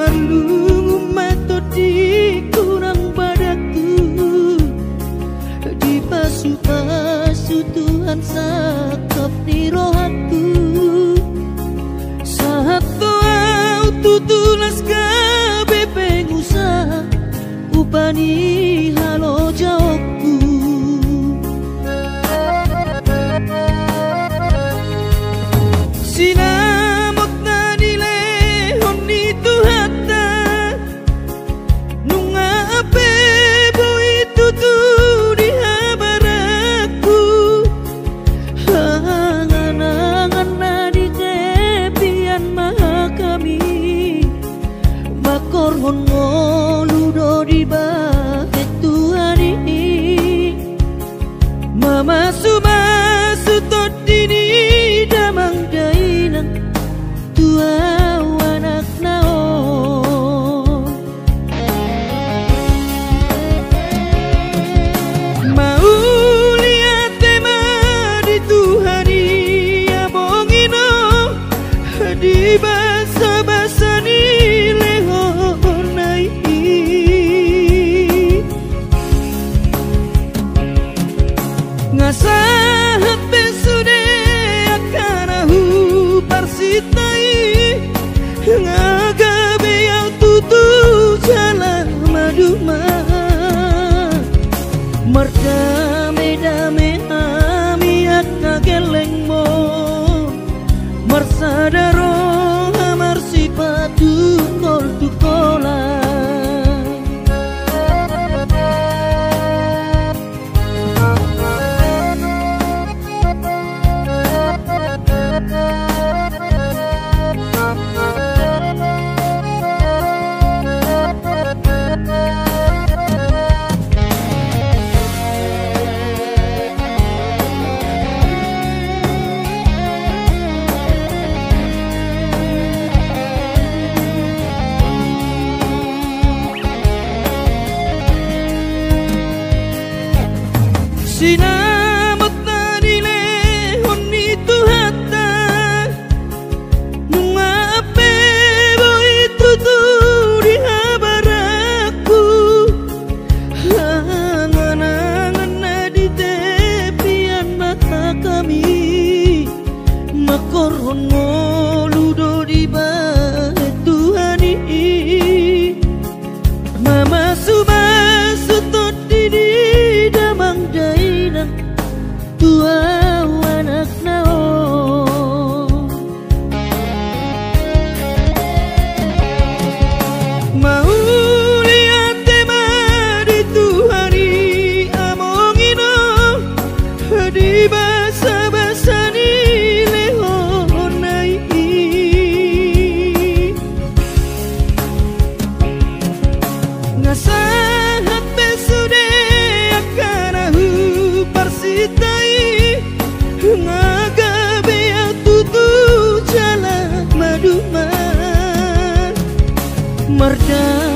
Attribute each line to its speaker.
Speaker 1: marlung metodi kurang padaku di pasu-pasu Tuhan sakap di rohatku saat doa tutulas gabe pengusaha upani halo jawabku sinamot na nile honi tuhata nunga ape boy tutu di habaraku hangan-hangan na di kepian maha kami makor ngoludo di bahet Tuhan ini mama sumasu todini damang dainang tua anak naon mau lihat tema di Tuhani abongino di basa-basa ni lehonai ngasahat besude akanahu parsitai ngagabe yang tutu jalan maduma merdame-dame amiak ngageleng mo marsadaro amar sipatu kol tukola sinamot na nile honi tuhata nunga ape boy tutu di habaraku hangan-hangan na di tepian mata kami makoron ngoludo di bahet Tuhan ini mama sumasu todini damang dainang tua anak naon mau lihat tema di Tuhani amongino di basa-basa ni lehonai ngasahat besude akanahu parsitai ngagabe yang tutu jalan maduma merda